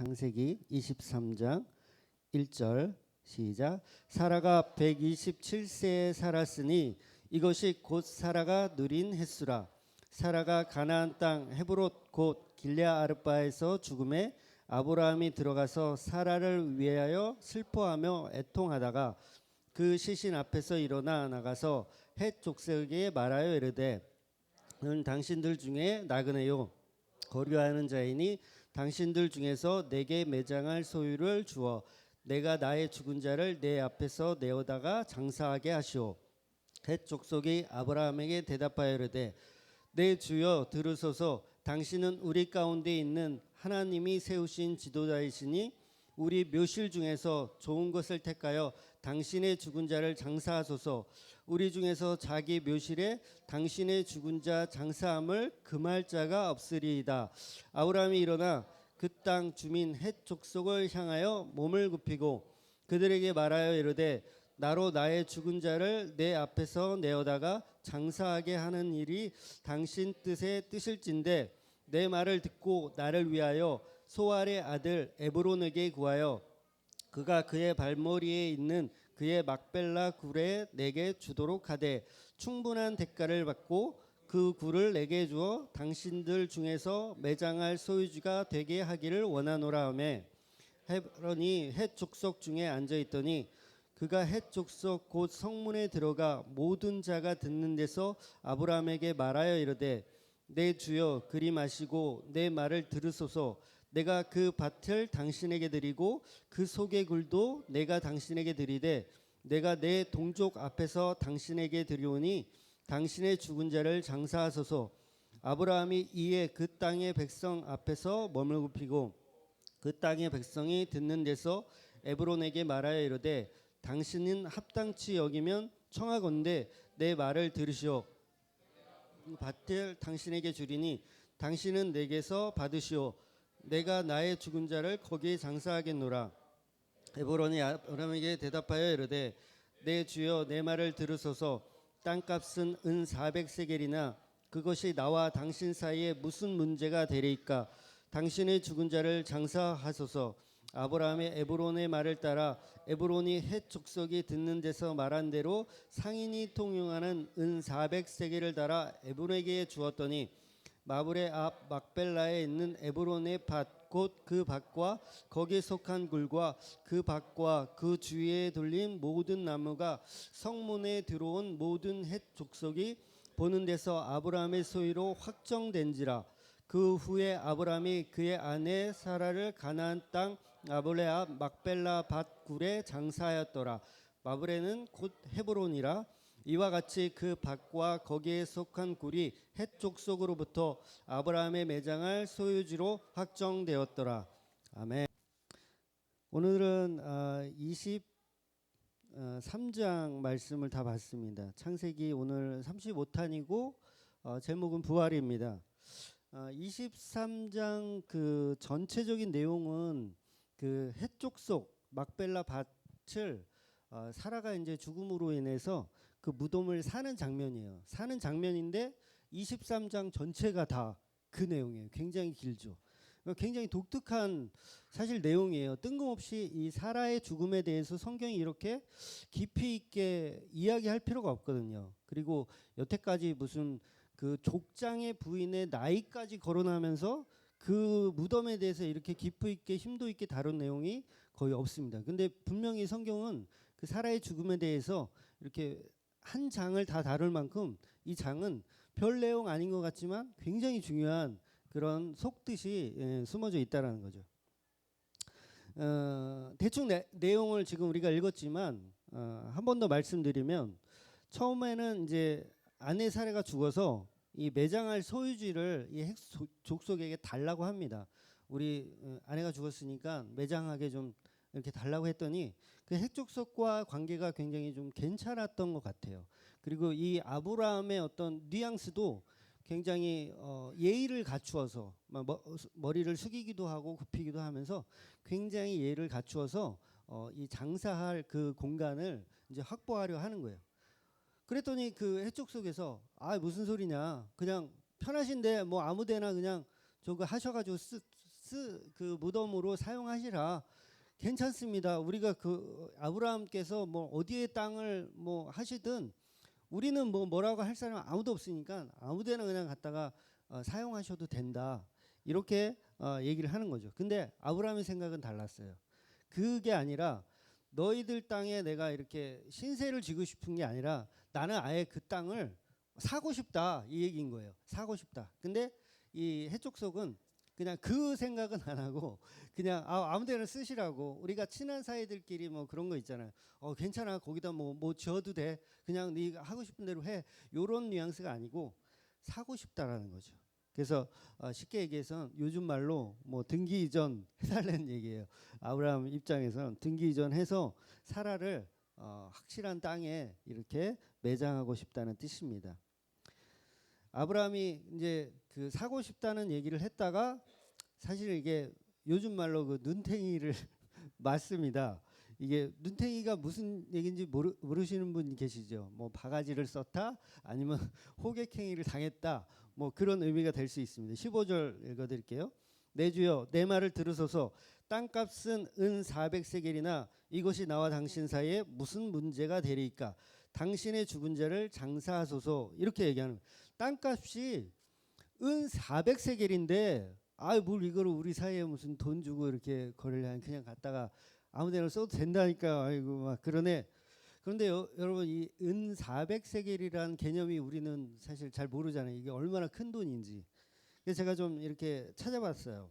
창세기 23장 1절 시작. 사라가 127세에 살았으니 이것이 곧 사라가 누린 횟수라. 사라가 가나안 땅 헤브롯 곧 길레아 아르바에서 죽음에 아브라함이 들어가서 사라를 위하여 슬퍼하며 애통하다가 그 시신 앞에서 일어나 나가서 헷 족속에게 말하여 이르되 너는 당신들 중에 나그네요 거류하는 자이니 당신들 중에서 내게 매장할 소유를 주어 내가 나의 죽은 자를 내 앞에서 내어다가 장사하게 하시오. 헷 족속이 아브라함에게 대답하여 이르되 내 주여 들으소서. 당신은 우리 가운데 있는 하나님이 세우신 지도자이시니 우리 묘실 중에서 좋은 것을 택하여 당신의 죽은 자를 장사하소서. 우리 중에서 자기 묘실에 당신의 죽은 자 장사함을 금할 자가 없으리이다. 아브라함이 일어나 그 땅 주민 헷 족속을 향하여 몸을 굽히고 그들에게 말하여 이르되 나로 나의 죽은 자를 내 앞에서 내어다가 장사하게 하는 일이 당신 뜻의 뜻일진데 내 말을 듣고 나를 위하여 소알의 아들 에브론에게 구하여 그가 그의 발머리에 있는 그의 막벨라 굴에 내게 주도록 하되 충분한 대가를 받고 그 굴을 내게 주어 당신들 중에서 매장할 소유주가 되게 하기를 원하노라 하매 헤브론이 헷 족속 중에 앉아 있더니 그가 헷 족속 곧 성문에 들어가 모든 자가 듣는 데서 아브라함에게 말하여 이르되 내 주여 그리 마시고 내 말을 들으소서. 내가 그 밭을 당신에게 드리고 그 속의 굴도 내가 당신에게 드리되 내가 내 동족 앞에서 당신에게 드리오니 당신의 죽은 자를 장사하소서. 아브라함이 이에 그 땅의 백성 앞에서 몸을 굽히고 그 땅의 백성이 듣는 데서 에브론에게 말하여 이르되 당신은 합당치 여기면 청하건대 내 말을 들으시오. 밭을 당신에게 주리니 당신은 내게서 받으시오. 내가 나의 죽은 자를 거기에 장사하겠노라. 에브론이 아브라함에게 대답하여 이르되 내 주여 내 말을 들으소서. 땅값은 은 400세겔이나 그것이 나와 당신 사이에 무슨 문제가 되리이까. 당신의 죽은 자를 장사하소서. 아브라함의 에브론의 말을 따라 에브론이 헷 족속이 듣는 데서 말한 대로 상인이 통용하는 은 400세겔을 달아 에브론에게 주었더니 마블의 앞 막벨라에 있는 에브론의 밭 곧 그 밭과 거기에 속한 굴과 그 밭과 그 주위에 돌린 모든 나무가 성문에 들어온 모든 헷 족속이 보는 데서 아브라함의 소유로 확정된지라. 그 후에 아브라함이 그의 아내 사라를 가나안 땅 마블의 앞 막벨라 밭 굴에 장사하였더라. 마블에는 곧 헤브론이라. 이와 같이 그 밭과 거기에 속한 굴이 헷 족속으로부터 아브라함의 매장할 소유지로 확정되었더라. 아멘. 오늘은 23장 말씀을 다 봤습니다. 창세기 오늘 35탄이고 제목은 부활입니다. 23장 그 전체적인 내용은 그 헷 족속 막벨라 밭을 사라가 이제 죽음으로 인해서 그 무덤을 사는 장면이에요. 사는 장면인데 23장 전체가 다 그 내용이에요. 굉장히 길죠. 굉장히 독특한 사실 내용이에요. 뜬금없이 이 사라의 죽음에 대해서 성경이 이렇게 깊이 있게 이야기할 필요가 없거든요. 그리고 여태까지 무슨 그 족장의 부인의 나이까지 거론하면서 그 무덤에 대해서 이렇게 깊이 있게 심도 있게 다룬 내용이 거의 없습니다. 근데 분명히 성경은 그 사라의 죽음에 대해서 이렇게 한 장을 다 다룰 만큼 이 장은 별 내용 아닌 것 같지만 굉장히 중요한 그런 속뜻이 숨어져 있다라는 거죠. 대충 내용을 지금 우리가 읽었지만 한 번 더 말씀드리면 처음에는 이제 아내 사라가 죽어서 이 매장할 소유지를 이 헷 족속에게 달라고 합니다. 우리 아내가 죽었으니까 매장하게 좀 이렇게 달라고 했더니 그 헷 족속과 관계가 굉장히 좀 괜찮았던 것 같아요. 그리고 이 아브라함의 어떤 뉘앙스도 굉장히 예의를 갖추어서 머리를 숙이기도 하고 굽히기도 하면서 굉장히 예의를 갖추어서 이 장사할 그 공간을 이제 확보하려 하는 거예요. 그랬더니 그 해쪽 속에서 무슨 소리냐, 그냥 편하신데 뭐 아무데나 그냥 저거 하셔가지고 그 무덤으로 사용하시라. 괜찮습니다. 우리가 그 아브라함께서 뭐 어디에 땅을 뭐 하시든 우리는 뭐라고 할 사람 아무도 없으니까 아무데나 그냥 갖다가 사용하셔도 된다. 이렇게 얘기를 하는 거죠. 근데 아브라함의 생각은 달랐어요. 그게 아니라 너희들 땅에 내가 이렇게 신세를 지고 싶은 게 아니라 나는 아예 그 땅을 사고 싶다 이 얘기인 거예요. 사고 싶다. 근데 이 해족속은 그냥 그 생각은 안 하고 그냥 아무데나 쓰시라고. 우리가 친한 사이들끼리 뭐 그런 거 있잖아요. 괜찮아 거기다 뭐 지어도 돼. 그냥 네가 하고 싶은 대로 해. 요런 뉘앙스가 아니고 사고 싶다라는 거죠. 그래서 쉽게 얘기해서 요즘 말로 뭐 등기 이전 해달라는 얘기예요. 아브라함 입장에서는 등기 이전해서 사라를 확실한 땅에 이렇게 매장하고 싶다는 뜻입니다. 아브라함이 이제 그 사고 싶다는 얘기를 했다가 사실 이게 요즘 말로 그 눈탱이를 맞습니다. 이게 눈탱이가 무슨 얘기인지 모르시는 분 계시죠? 뭐 바가지를 썼다 아니면 호객행위를 당했다 뭐 그런 의미가 될 수 있습니다. 15절 읽어드릴게요. 내 주여 내 말을 들으소서. 땅값은 은 400세겔이나 이것이 나와 당신 사이에 무슨 문제가 되리이까. 당신의 죽은 자를 장사하소서. 이렇게 얘기하는 거예요. 땅값이 은 400세겔인데 뭘 이거를 우리 사이에 무슨 돈 주고 이렇게 거래를 하는, 그냥 갖다가 아무데나 써도 된다니까. 아이고 막 그러네. 그런데 여러분 이 은 400세겔이라는 개념이 우리는 사실 잘 모르잖아요. 이게 얼마나 큰 돈인지. 그래서 제가 좀 이렇게 찾아봤어요.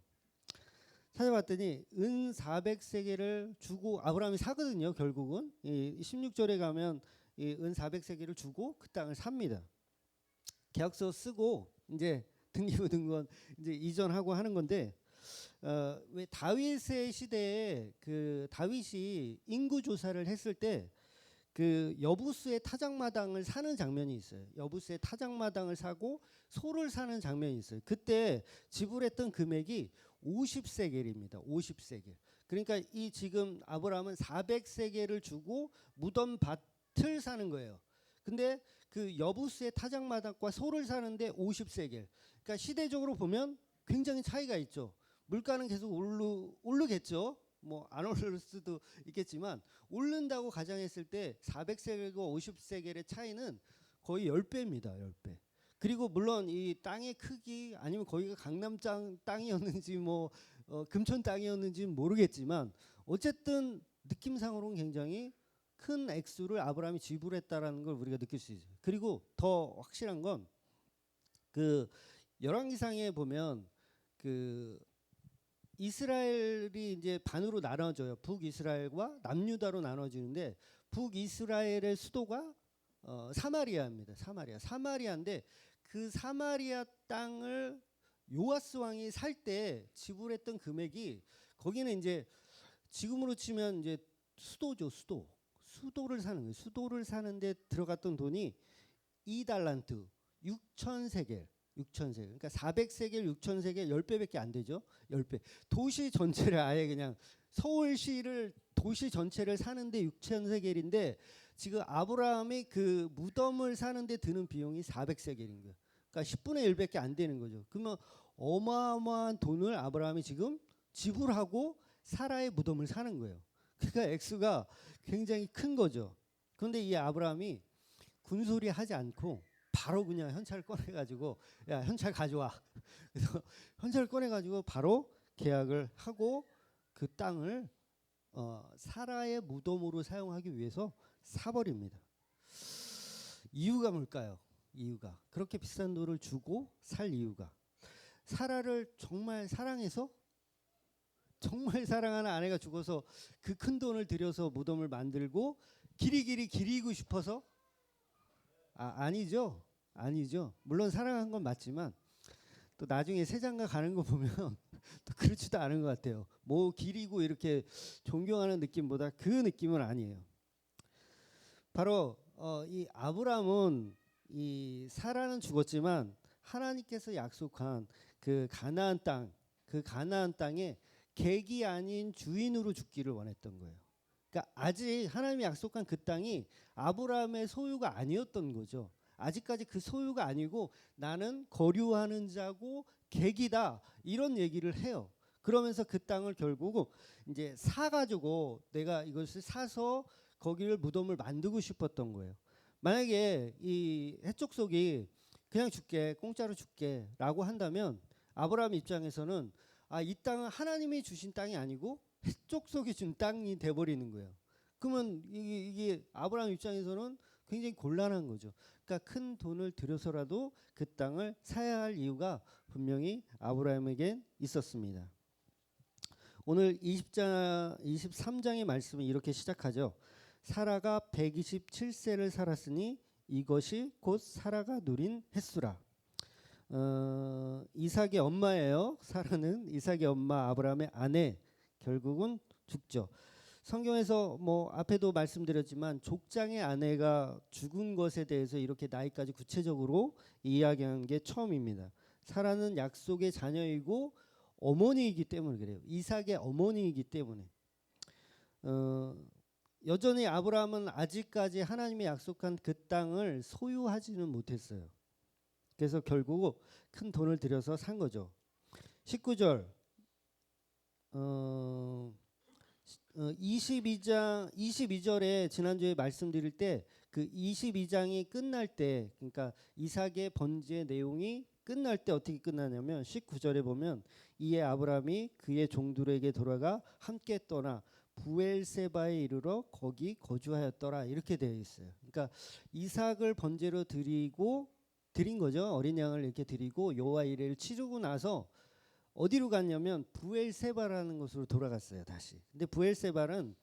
찾아봤더니 은 400세겔을 주고 아브라함이 사거든요. 결국은 이 16절에 가면 이 은 400세겔을 주고 그 땅을 삽니다. 계약서 쓰고 이제 등기부등본 이제 이전하고 하는 건데 왜 다윗의 시대에 그 다윗이 인구 조사를 했을 때 그 여부스의 타작마당을 사는 장면이 있어요. 여부스의 타작마당을 사고 소를 사는 장면이 있어요. 그때 지불했던 금액이 50세겔입니다. 50세겔. 그러니까 이 지금 아브라함은 400세겔을 주고 무덤 밭을 사는 거예요. 근데 그 여부스의 타작마당과 소를 사는데 50세겔. 그러니까 시대적으로 보면 굉장히 차이가 있죠. 물가는 계속 오르겠죠. 뭐 안 오를 수도 있겠지만 오른다고 가정했을 때 400세겔과 50세겔의 차이는 거의 10배입니다. 10배. 그리고 물론 이 땅의 크기 아니면 거기가 강남 땅이었는지 뭐 금천 땅이었는지는 모르겠지만 어쨌든 느낌상으로는 굉장히 큰 액수를 아브라함이 지불했다라는 걸 우리가 느낄 수 있어요. 그리고 더 확실한 건 그 열왕기상에 보면 그 이스라엘이 이제 반으로 나눠져요. 북이스라엘과 남유다로 나눠지는데 북이스라엘의 수도가 사마리아입니다. 사마리아인데 그 사마리아 땅을 요아스 왕이 살 때 지불했던 금액이 거기는 이제 지금으로 치면 이제 수도죠. 수도를 사는 거예요. 수도를 사는데 들어갔던 돈이 2달란트 6,000세겔. 그러니까 400세겔 6,000세겔 10배밖에 안 되죠. 10배. 도시 전체를 아예 그냥 서울시를 도시 전체를 사는데 6,000세겔인데 지금 아브라함이 그 무덤을 사는데 드는 비용이 400세겔인 거예요. 그러니까 10분의 1밖에 안 되는 거죠. 그러면 어마어마한 돈을 아브라함이 지금 지불하고 사라의 무덤을 사는 거예요. 그러니까 액수가 굉장히 큰 거죠. 그런데 이 아브라함이 군소리 하지 않고 바로 그냥 현찰을 꺼내가지고 야 현찰 가져와. 그래서 현찰을 꺼내가지고 바로 계약을 하고 그 땅을 사라의 무덤으로 사용하기 위해서 사버립니다. 이유가 뭘까요? 이유가 그렇게 비싼 돈을 주고 살 이유가 사라를 정말 사랑해서 정말 사랑하는 아내가 죽어서 그 큰 돈을 들여서 무덤을 만들고 길이길이 기리고 싶어서 아니죠. 물론 사랑한 건 맞지만 또 나중에 세장가 가는 거 보면 또 그렇지도 않은 것 같아요. 뭐 기리고 이렇게 존경하는 느낌보다 그 느낌은 아니에요. 바로 이 아브라함은 이 사라는 죽었지만 하나님께서 약속한 그 가나안 땅에 객이 아닌 주인으로 죽기를 원했던 거예요. 그러니까 아직 하나님이 약속한 그 땅이 아브라함의 소유가 아니었던 거죠. 아직까지 그 소유가 아니고 나는 거류하는 자고 객이다 이런 얘기를 해요. 그러면서 그 땅을 결국 이제 사가지고 내가 이것을 사서 거기를 무덤을 만들고 싶었던 거예요. 만약에 이 해족속이 그냥 줄게, 공짜로 줄게라고 한다면 아브라함 입장에서는 이 땅은 하나님이 주신 땅이 아니고 해족속이 준 땅이 돼버리는 거예요. 그러면 이게 아브라함 입장에서는 굉장히 곤란한 거죠. 그러니까 큰 돈을 들여서라도 그 땅을 사야 할 이유가 분명히 아브라함에겐 있었습니다. 오늘 23장의 말씀은 이렇게 시작하죠. 사라가 127세를 살았으니 이것이 곧 사라가 누린 햇수라. 이삭의 엄마예요. 사라는 이삭의 엄마 아브라함의 아내. 결국은 죽죠. 성경에서 뭐 앞에도 말씀드렸지만 족장의 아내가 죽은 것에 대해서 이렇게 나이까지 구체적으로 이야기한 게 처음입니다. 사라는 약속의 자녀이고 어머니이기 때문에 그래요. 이삭의 어머니이기 때문에. 여전히 아브라함은 아직까지 하나님이 약속한 그 땅을 소유하지는 못했어요. 그래서 결국 큰 돈을 들여서 산 거죠. 19절 22절에 지난주에 말씀드릴 때 그 22장이 끝날 때, 그러니까 이삭의 번제의 내용이 끝날 때 어떻게 끝나냐면 19절에 보면 이에 아브라함이 그의 종들에게 돌아가 함께 떠나 부엘세바에 이르러 거기 거주하였더라, 이렇게 되어 있어요. 그러니까 이삭을 번제로 드린 거죠. 어린 양을 이렇게 드리고 여호와 이레를 치르고 나서 어디로 갔냐면 부엘세바라는 곳으로 돌아갔어요. 다시. 근데 부엘세바는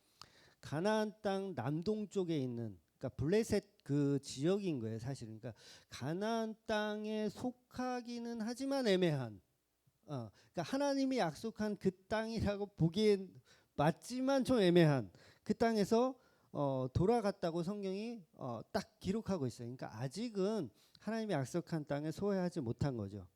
가나안 땅 남동쪽에 있는, 그러니까 블레셋 그 지역인 거예요, 사실. 그러니까 가나안 땅에 속하기는 하지만 애매한, 그러니까 하나님이 약속한 그 땅이라고 보기엔 맞지만 좀 애매한 그 땅에서 돌아갔다고 성경이 딱 기록하고 있어요. 그러니까 아직은 하나님이 약속한 땅에 소유하지 못한 거죠.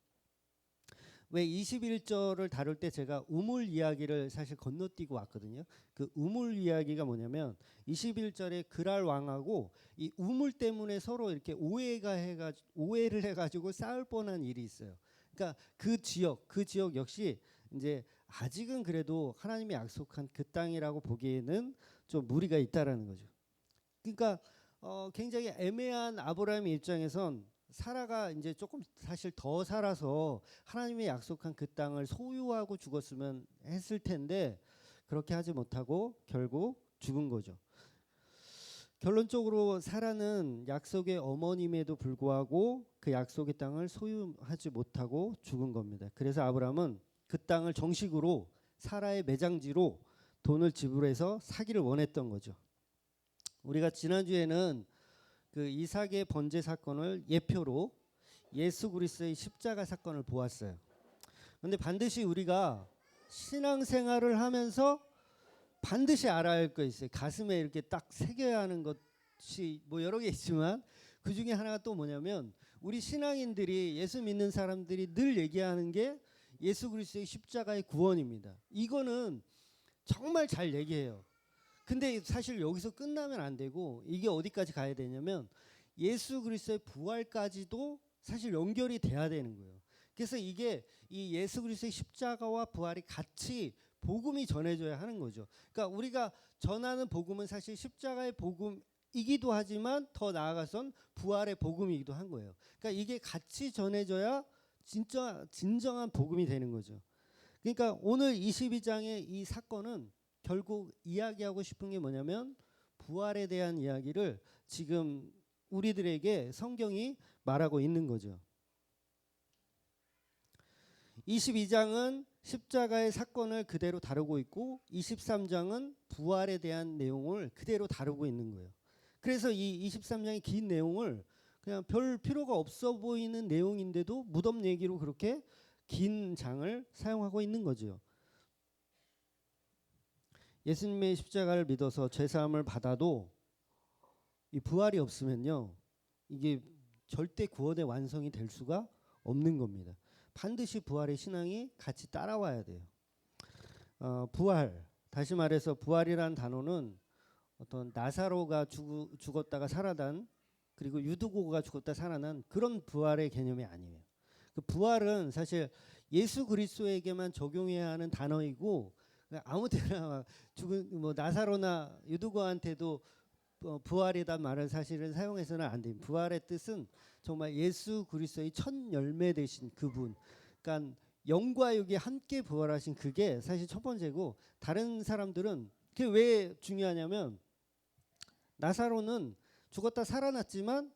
왜 21절을 다룰 때 제가 우물 이야기를 사실 건너뛰고 왔거든요. 그 우물 이야기가 뭐냐면 21절에 그랄 왕하고 이 우물 때문에 서로 이렇게 오해를 해가지고 싸울 뻔한 일이 있어요. 그러니까 그 지역 역시 이제 아직은 그래도 하나님이 약속한 그 땅이라고 보기에는 좀 무리가 있다라는 거죠. 그러니까 굉장히 애매한 아브라함의 입장에선 사라가 이제 조금 사실 더 살아서 하나님이 약속한 그 땅을 소유하고 죽었으면 했을 텐데 그렇게 하지 못하고 결국 죽은 거죠. 결론적으로 사라는 약속의 어머님에도 불구하고 그 약속의 땅을 소유하지 못하고 죽은 겁니다. 그래서 아브라함은 그 땅을 정식으로 사라의 매장지로 돈을 지불해서 사기를 원했던 거죠. 우리가 지난주에는 그 이삭의 번제 사건을 예표로 예수 그리스도의 십자가 사건을 보았어요. 그런데 반드시 우리가 신앙생활을 하면서 반드시 알아야 할 거 있어요. 가슴에 이렇게 딱 새겨야 하는 것이 뭐 여러 개 있지만 그 중에 하나가 또 뭐냐면 우리 신앙인들이, 예수 믿는 사람들이 늘 얘기하는 게 예수 그리스도의 십자가의 구원입니다. 이거는 정말 잘 얘기해요. 근데 사실 여기서 끝나면 안 되고 이게 어디까지 가야 되냐면 예수 그리스도의 부활까지도 사실 연결이 돼야 되는 거예요. 그래서 이게 이 예수 그리스도의 십자가와 부활이 같이 복음이 전해져야 하는 거죠. 그러니까 우리가 전하는 복음은 사실 십자가의 복음이기도 하지만 더 나아가선 부활의 복음이기도 한 거예요. 그러니까 이게 같이 전해져야 진짜 진정한 복음이 되는 거죠. 그러니까 오늘 22장의 이 사건은 결국 이야기하고 싶은 게 뭐냐면 부활에 대한 이야기를 지금 우리들에게 성경이 말하고 있는 거죠. 22장은 십자가의 사건을 그대로 다루고 있고 23장은 부활에 대한 내용을 그대로 다루고 있는 거예요. 그래서 이 23장의 긴 내용을 그냥 별 필요가 없어 보이는 내용인데도 무덤 얘기로 그렇게 긴 장을 사용하고 있는 거죠. 예수님의 십자가를 믿어서 죄사함을 받아도 이 부활이 없으면요, 이게 절대 구원의 완성이 될 수가 없는 겁니다. 반드시 부활의 신앙이 같이 따라와야 돼요. 부활, 다시 말해서 부활이라는 단어는 어떤 나사로가 죽었다가 살아난, 그리고 유두고가 죽었다 살아난 그런 부활의 개념이 아니에요. 그 부활은 사실 예수 그리스도에게만 적용해야 하는 단어이고 아무 때나 죽은 뭐 나사로나 유두거한테도 부활이란 말을 사실은 사용해서는 안 됩니다. 부활의 뜻은 정말 예수 그리스도의 첫 열매 되신 그분, 그러니까 영과 육이 함께 부활하신 그게 사실 첫 번째고, 다른 사람들은 그게 왜 중요하냐면 나사로는 죽었다 살아났지만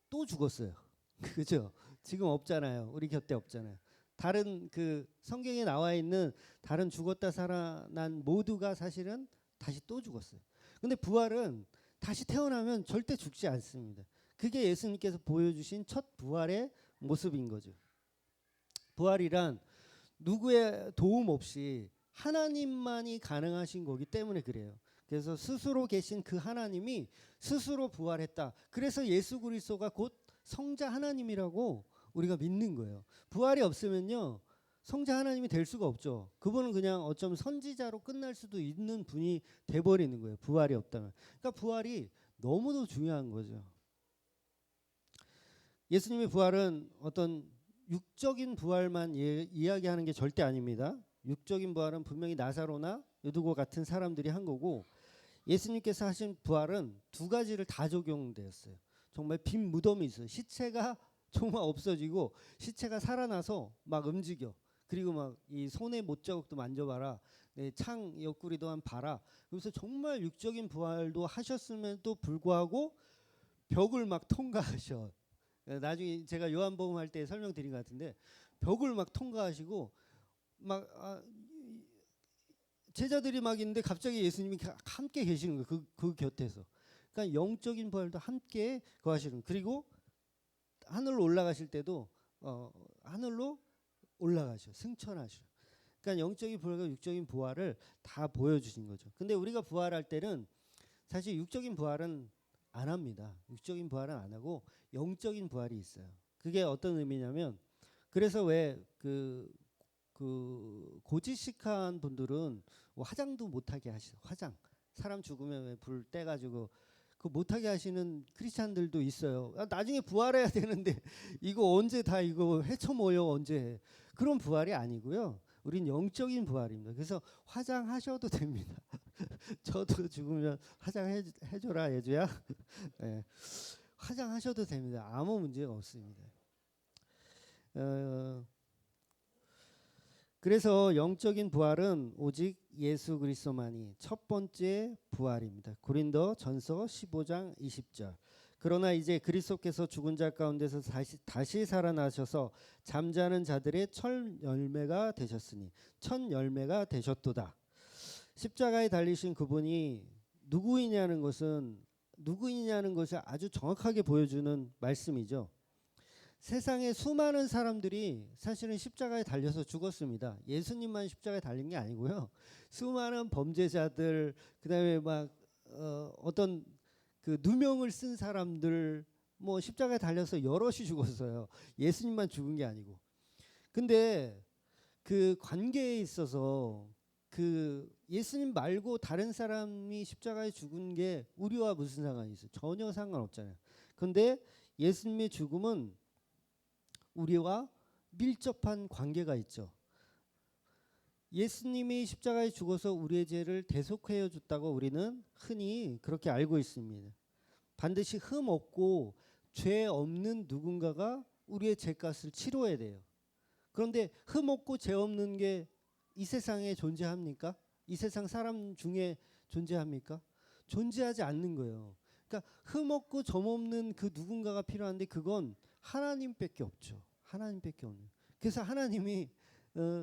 또 죽었어요. 그죠? 지금 없잖아요. 우리 곁에 없잖아요. 다른 그 성경에 나와 있는 다른 죽었다 살아난 모두가 사실은 다시 또 죽었어요. 근데 부활은 다시 태어나면 절대 죽지 않습니다. 그게 예수님께서 보여주신 첫 부활의 모습인 거죠. 부활이란 누구의 도움 없이 하나님만이 가능하신 거기 때문에 그래요. 그래서 스스로 계신 그 하나님이 스스로 부활했다. 그래서 예수 그리스도가 곧 성자 하나님이라고 우리가 믿는 거예요. 부활이 없으면요, 성자 하나님이 될 수가 없죠. 그분은 그냥 어쩌면 선지자로 끝날 수도 있는 분이 돼버리는 거예요. 부활이 없다면. 그러니까 부활이 너무도 중요한 거죠. 예수님의 부활은 어떤 육적인 부활만 이야기하는 게 절대 아닙니다. 육적인 부활은 분명히 나사로나 유두고 같은 사람들이 한 거고, 예수님께서 하신 부활은 두 가지를 다 적용되었어요. 정말 빈 무덤이 있어요. 시체가 정말 없어지고 시체가 살아나서 막 움직여. 그리고 막 이 손의 못자국도 만져봐라. 네, 창 옆구리도 한 봐라. 그래서 정말 육적인 부활도 하셨음에도 불구하고 벽을 막 통과하셔. 나중에 제가 요한복음 할 때 설명드린 것 같은데 벽을 막 통과하시고 막 제자들이 막 있는데 갑자기 예수님이 함께 계시는 거예요. 그 곁에서. 그러니까 영적인 부활도 함께 거하시는. 그리고 하늘로 올라가실 때도 하늘로 올라가셔. 승천하셔. 그러니까 영적인 부활과 육적인 부활을 다 보여주신 거죠. 근데 우리가 부활할 때는 사실 육적인 부활은 안 합니다. 육적인 부활은 안 하고 영적인 부활이 있어요. 그게 어떤 의미냐면, 그래서 왜 그 고지식한 분들은 화장도 못하게 하시죠. 화장. 사람 죽으면 왜 불 떼가지고 그 못하게 하시는 크리스찬들도 있어요. 나중에 부활해야 되는데 이거 언제 다 이거 헤쳐모여 언제. 그런 부활이 아니고요. 우린 영적인 부활입니다. 그래서 화장하셔도 됩니다. 저도 죽으면 화장해줘라 예주야. 네. 화장하셔도 됩니다. 아무 문제가 없습니다. 그래서 영적인 부활은 오직 예수 그리스도만이 첫 번째 부활입니다. 고린도 전서 15장 20절. 그러나 이제 그리스도께서 죽은 자 가운데서 다시 살아나셔서 잠자는 자들의 첫 열매가 되셨으니 첫 열매가 되셨도다. 십자가에 달리신 그분이 누구이냐는 것을 아주 정확하게 보여주는 말씀이죠. 세상에 수많은 사람들이 사실은 십자가에 달려서 죽었습니다. 예수님만 십자가에 달린 게 아니고요. 수많은 범죄자들, 그다음에 막 어떤 그 누명을 쓴 사람들, 뭐 십자가에 달려서 여럿이 죽었어요. 예수님만 죽은 게 아니고. 근데 그 관계에 있어서 그 예수님 말고 다른 사람이 십자가에 죽은 게 우리와 무슨 상관이 있어요? 전혀 상관없잖아요. 근데 예수님의 죽음은 우리와 밀접한 관계가 있죠. 예수님이 십자가에 죽어서 우리의 죄를 대속하여 줬다고 우리는 흔히 그렇게 알고 있습니다. 반드시 흠 없고 죄 없는 누군가가 우리의 죄값을 치러야 돼요. 그런데 흠 없고 죄 없는 게 이 세상에 존재합니까? 이 세상 사람 중에 존재합니까? 존재하지 않는 거예요. 그러니까 흠 없고 점 없는 그 누군가가 필요한데 그건 하나님밖에 없죠. 하나님밖에 없는. 그래서 하나님이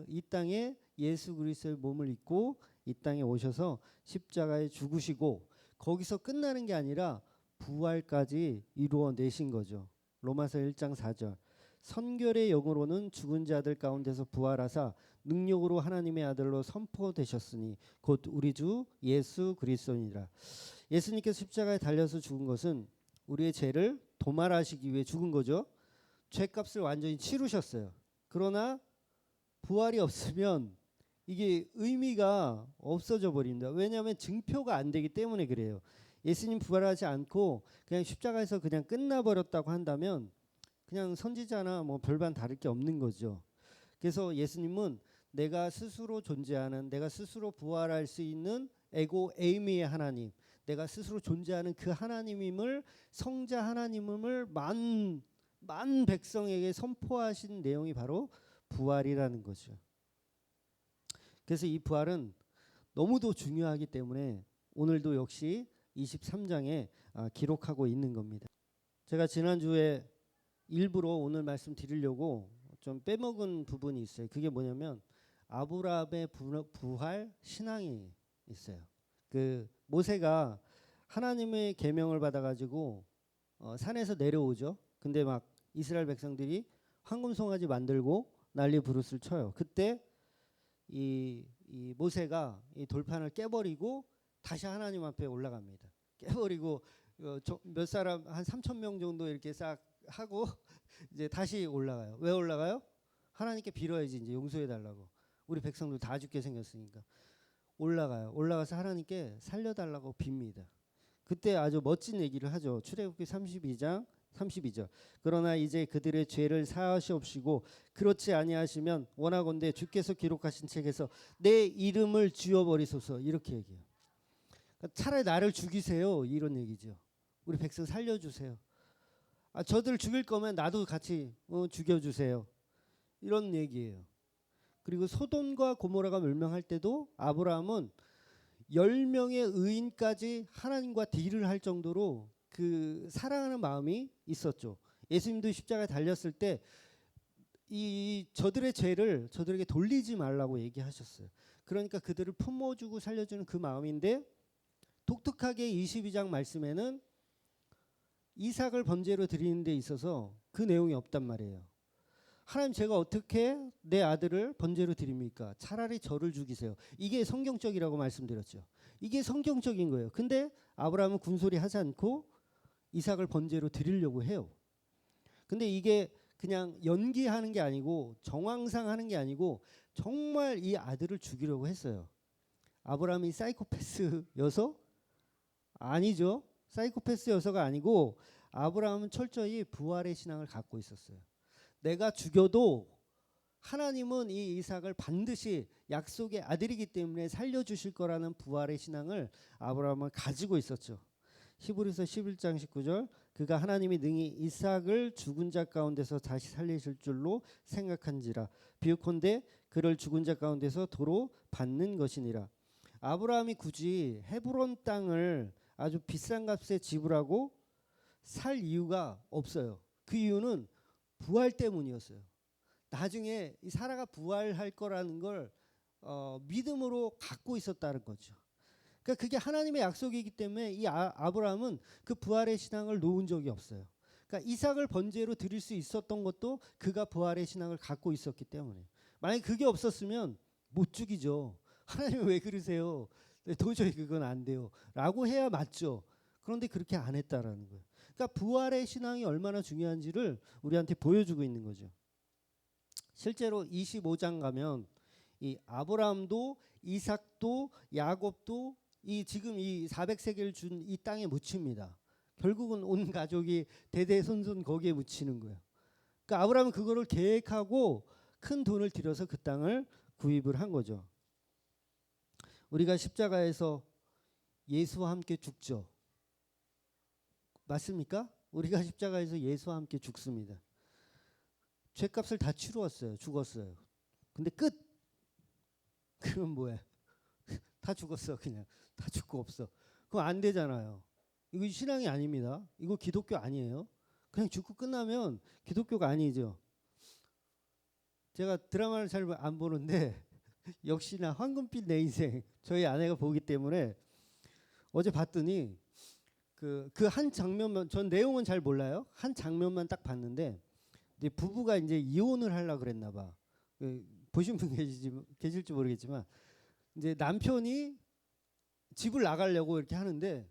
이 땅에 예수 그리스도의 몸을 입고 이 땅에 오셔서 십자가에 죽으시고 거기서 끝나는 게 아니라 부활까지 이루어내신 거죠. 로마서 1장 4절. 선결의 영으로는 죽은 자들 가운데서 부활하사 능력으로 하나님의 아들로 선포되셨으니 곧 우리 주 예수 그리스도니라. 예수님께서 십자가에 달려서 죽은 것은 우리의 죄를 도말하시기 위해 죽은 거죠. 죄값을 완전히 치르셨어요. 그러나 부활이 없으면 이게 의미가 없어져 버립니다. 왜냐하면 증표가 안 되기 때문에 그래요. 예수님 부활하지 않고 그냥 십자가에서 그냥 끝나버렸다고 한다면 그냥 선지자나 뭐 별반 다를 게 없는 거죠. 그래서 예수님은 내가 스스로 존재하는, 내가 스스로 부활할 수 있는 에고 에이미의 하나님, 내가 스스로 존재하는 그 하나님임을, 성자 하나님임을 만 백성에게 선포하신 내용이 바로 부활이라는 거죠. 그래서 이 부활은 너무도 중요하기 때문에 오늘도 역시 23장에 기록하고 있는 겁니다. 제가 지난주에 일부러 오늘 말씀 드리려고 좀 빼먹은 부분이 있어요. 그게 뭐냐면 아브라함의 부활 신앙이 있어요. 그 모세가 하나님의 계명을 받아가지고 산에서 내려오죠. 근데 막 이스라엘 백성들이 황금 송아지 만들고 난리 부르스를 쳐요. 그때 이 모세가 이 돌판을 깨버리고 다시 하나님 앞에 올라갑니다. 깨버리고 몇 사람 한 3천 명 정도 이렇게 싹 하고 이제 다시 올라가요. 왜 올라가요? 하나님께 빌어야지, 이제 용서해 달라고. 우리 백성들 다 죽게 생겼으니까. 올라가요. 올라가서 하나님께 살려달라고 빕니다. 그때 아주 멋진 얘기를 하죠. 출애굽기 32장 32절. 그러나 이제 그들의 죄를 사하시옵시고 그렇지 아니하시면 원하건대 주께서 기록하신 책에서 내 이름을 지워버리소서, 이렇게 얘기해요. 그러니까 차라리 나를 죽이세요, 이런 얘기죠. 우리 백성 살려주세요. 저들 죽일 거면 나도 같이 죽여주세요, 이런 얘기예요. 그리고 소돔과 고모라가 멸망할 때도 아브라함은 10명의 의인까지 하나님과 딜을 할 정도로 그 사랑하는 마음이 있었죠. 예수님도 십자가에 달렸을 때 이 저들의 죄를 저들에게 돌리지 말라고 얘기하셨어요. 그러니까 그들을 품어주고 살려주는 그 마음인데, 독특하게 22장 말씀에는 이삭을 번제로 드리는 데 있어서 그 내용이 없단 말이에요. 하나님, 제가 어떻게 내 아들을 번제로 드립니까? 차라리 저를 죽이세요. 이게 성경적이라고 말씀드렸죠. 이게 성경적인 거예요. 근데 아브라함은 군소리 하지 않고 이삭을 번제로 드리려고 해요. 근데 이게 그냥 연기하는 게 아니고 정황상 하는 게 아니고 정말 이 아들을 죽이려고 했어요. 아브라함이 사이코패스여서? 아니죠. 사이코패스여서가 아니고 아브라함은 철저히 부활의 신앙을 갖고 있었어요. 내가 죽여도 하나님은 이 이삭을 반드시 약속의 아들이기 때문에 살려주실 거라는 부활의 신앙을 아브라함은 가지고 있었죠. 히브리서 11장 19절, 그가 하나님이 능히 이삭을 죽은 자 가운데서 다시 살리실 줄로 생각한지라 비유컨대 그를 죽은 자 가운데서 도로 받는 것이니라. 아브라함이 굳이 헤브론 땅을 아주 비싼 값에 지불하고 살 이유가 없어요. 그 이유는 부활 때문이었어요. 나중에 이 사라가 부활할 거라는 걸 믿음으로 갖고 있었다는 거죠. 그러니까 그게 하나님의 약속이기 때문에 이 아브라함은 그 부활의 신앙을 놓은 적이 없어요. 그러니까 이삭을 번제로 드릴 수 있었던 것도 그가 부활의 신앙을 갖고 있었기 때문에. 만약에 그게 없었으면 못 죽이죠. 하나님 왜 그러세요? 도저히 그건 안 돼요, 라고 해야 맞죠. 그런데 그렇게 안 했다라는 거예요. 그러니까 부활의 신앙이 얼마나 중요한지를 우리한테 보여주고 있는 거죠. 실제로 25장 가면 이 아브라함도 이삭도 야곱도 이 지금 이 400세겔 준 이 땅에 묻힙니다. 결국은 온 가족이 대대손손 거기에 묻히는 거예요. 그러니까 아브라함은 그거를 계획하고 큰 돈을 들여서 그 땅을 구입을 한 거죠. 우리가 십자가에서 예수와 함께 죽죠. 맞습니까? 우리가 십자가에서 예수와 함께 죽습니다. 죄값을 다 치루었어요. 죽었어요. 근데 끝. 그럼 뭐야? 다 죽었어. 그냥 다 죽고 없어. 그럼 안 되잖아요. 이거 신앙이 아닙니다. 이거 기독교 아니에요. 그냥 죽고 끝나면 기독교가 아니죠. 제가 드라마를 잘 안 보는데 역시나 황금빛 내 인생 저희 아내가 보기 때문에 어제 봤더니 그 한 장면만, 전 내용은 잘 몰라요. 한 장면만 딱 봤는데 이제 부부가 이제 이혼을 하려고 그랬나 봐. 보신 분 계실지 모르겠지만 이제 남편이 집을 나가려고 이렇게 하는데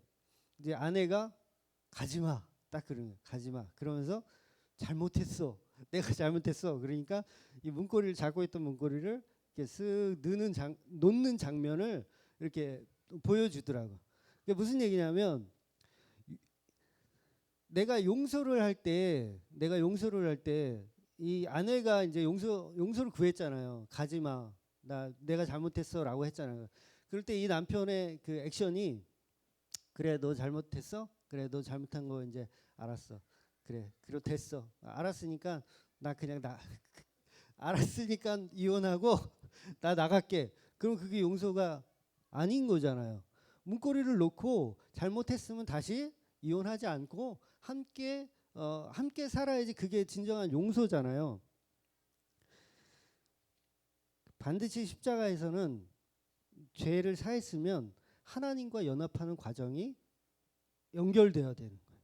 이제 아내가 가지마, 딱 그러는, 가지마 그러면서 잘못했어, 내가 잘못했어. 그러니까 이 문고리를 잡고 있던 문고리를 이렇게 쓱 놓는 장면을 이렇게 보여주더라고. 그게 무슨 얘기냐면 내가 용서를 할 때 이 아내가 이제 용서를 구했잖아요. 가지 마. 내가 잘못했어라고 했잖아요. 그럴 때 이 남편의 그 액션이 그래 너 잘못했어? 그래 너 잘못한 거 이제 알았어. 그래 그래 됐어. 알았으니까 나 그냥 나 알았으니까 이혼하고 나 나갈게. 그럼 그게 용서가 아닌 거잖아요. 문고리를 놓고 잘못했으면 다시 이혼하지 않고 함께 살아야지 그게 진정한 용서잖아요. 반드시 십자가에서는 죄를 사했으면 하나님과 연합하는 과정이 연결돼야 되는 거예요.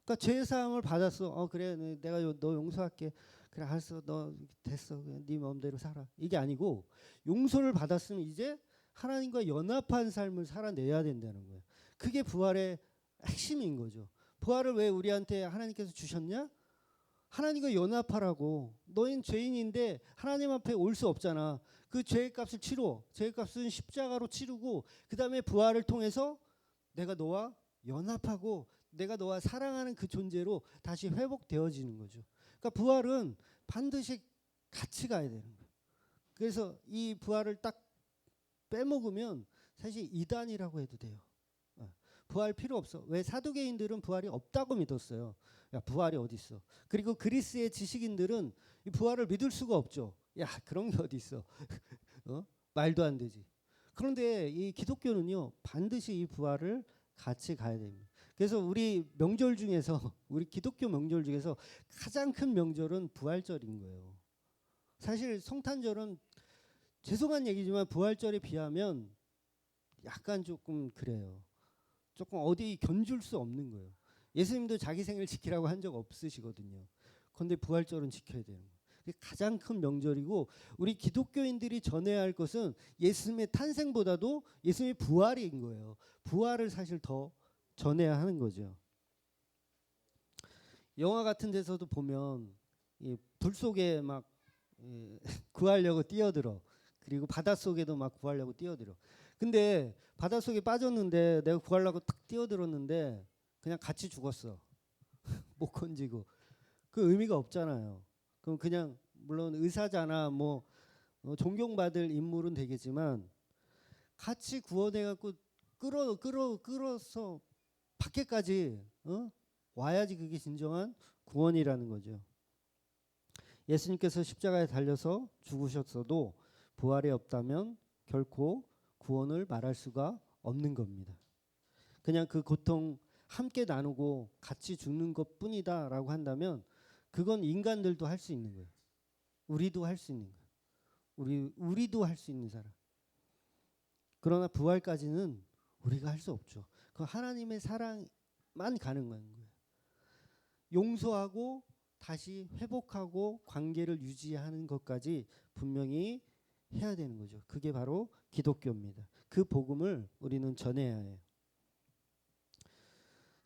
그러니까 죄 사함을 받았어. 그래 내가 너 용서할게. 그래 알았어. 너 됐어. 네 마음대로 살아. 이게 아니고 용서를 받았으면 이제 하나님과 연합한 삶을 살아내야 된다는 거예요. 그게 부활의 핵심인 거죠. 부활을 왜 우리한테 하나님께서 주셨냐? 하나님과 연합하라고. 너희는 죄인인데 하나님 앞에 올 수 없잖아. 그 죄의 값을 치러. 죄의 값은 십자가로 치르고 그 다음에 부활을 통해서 내가 너와 연합하고 내가 너와 사랑하는 그 존재로 다시 회복되어지는 거죠. 그러니까 부활은 반드시 같이 가야 되는 거예요. 그래서 이 부활을 딱 빼먹으면 사실 이단이라고 해도 돼요. 부활 필요 없어. 왜 사두개인들은 부활이 없다고 믿었어요. 야 부활이 어디 있어? 그리고 그리스의 지식인들은 이 부활을 믿을 수가 없죠. 야 그런 게 어디 있어? 말도 안 되지. 그런데 이 기독교는요 반드시 이 부활을 같이 가야 됩니다. 그래서 우리 명절 중에서 우리 기독교 명절 중에서 가장 큰 명절은 부활절인 거예요. 사실 성탄절은 죄송한 얘기지만 부활절에 비하면 약간 조금 그래요. 조금 어디 견줄 수 없는 거예요. 예수님도 자기 생일 지키라고 한 적 없으시거든요. 그런데 부활절은 지켜야 되는 거예요. 가장 큰 명절이고 우리 기독교인들이 전해야 할 것은 예수님의 탄생보다도 예수님의 부활인 거예요. 부활을 사실 더 전해야 하는 거죠. 영화 같은 데서도 보면 이 불 속에 막 구하려고 뛰어들어. 그리고 바닷속에도 막 구하려고 뛰어들어. 근데 바닷속에 빠졌는데 내가 구하려고 탁 뛰어들었는데 그냥 같이 죽었어. 못 건지고. 그 의미가 없잖아요. 그럼 그냥 물론 의사잖아 뭐 존경받을 인물은 되겠지만 같이 구원해 갖고 끌어서 밖에까지 와야지 그게 진정한 구원이라는 거죠. 예수님께서 십자가에 달려서 죽으셨어도 부활이 없다면 결코 구원을 말할 수가 없는 겁니다. 그냥 그 고통 함께 나누고 같이 죽는 것뿐이다라고 한다면 그건 인간들도 할 수 있는 거예요. 우리도 할 수 있는 거예요. 우리도 할 수 있는 사람. 그러나 부활까지는 우리가 할 수 없죠. 그 하나님의 사랑만 가능한 거예요. 용서하고 다시 회복하고 관계를 유지하는 것까지 분명히 해야 되는 거죠. 그게 바로 기독교입니다. 그 복음을 우리는 전해야 해요.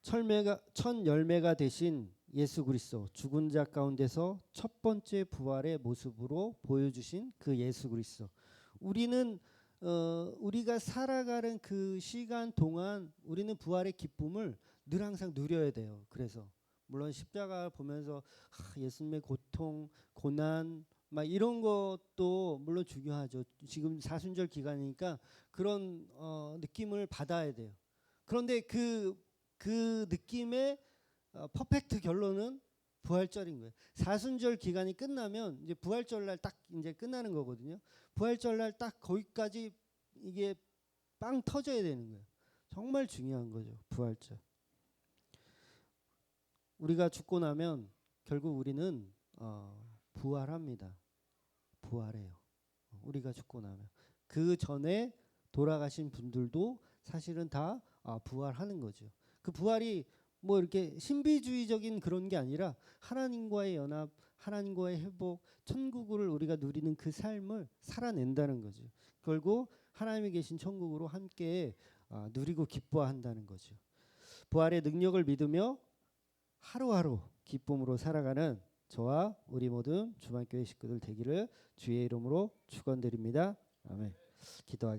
첫 열매가 되신 예수 그리스도, 죽은 자 가운데서 첫 번째 부활의 모습으로 보여주신 그 예수 그리스도. 우리가 살아가는 그 시간 동안 우리는 부활의 기쁨을 늘 항상 누려야 돼요. 그래서 물론 십자가 보면서 예수님의 고통, 고난 막 이런 것도 물론 중요하죠. 지금 사순절 기간이니까 그런 느낌을 받아야 돼요. 그런데 그 느낌의 퍼펙트 결론은 부활절인 거예요. 사순절 기간이 끝나면 이제 부활절 날 딱 이제 끝나는 거거든요. 부활절 날 딱 거기까지 이게 빵 터져야 되는 거예요. 정말 중요한 거죠. 부활절. 우리가 죽고 나면 결국 우리는 부활합니다. 부활해요. 우리가 죽고 나면 그 전에 돌아가신 분들도 사실은 다 부활하는 거죠. 그 부활이 뭐 이렇게 신비주의적인 그런 게 아니라 하나님과의 연합, 하나님과의 회복, 천국을 우리가 누리는 그 삶을 살아낸다는 거죠. 결국 하나님이 계신 천국으로 함께 누리고 기뻐한다는 거죠. 부활의 능력을 믿으며 하루하루 기쁨으로 살아가는 저와 우리 모든 주만교회 식구들 되기를 주의 이름으로 축원드립니다. 아멘. 기도하겠습니다.